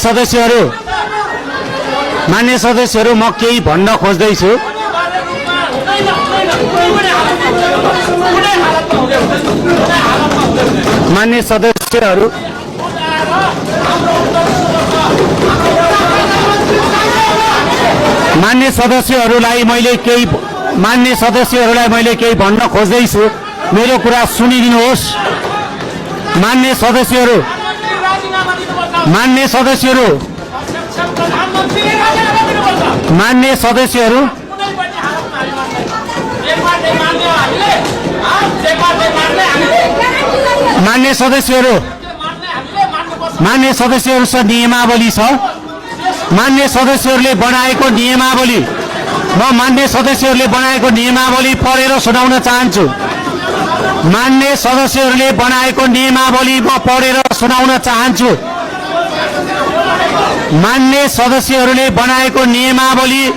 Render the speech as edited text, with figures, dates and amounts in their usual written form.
सदस्यहरू म केही भन्न खोज्दैछु। मान्य सदस्यहरूलाई मैले केही भन्न खोज्दैछु। मेरो कुरा सुनिदिनुहोस्। मान्य सदस्यहरू नियमावली छ। मान्य सदस्यहरूले बनाएको नियमावली पढेर सुनाउन चाहन्छु। मान्य सदस्यहरूले बनाएको नियमावली म पढेर सुनाउन चाहन्छु। मान्य सदस्यहरूले बनाएको नियमावली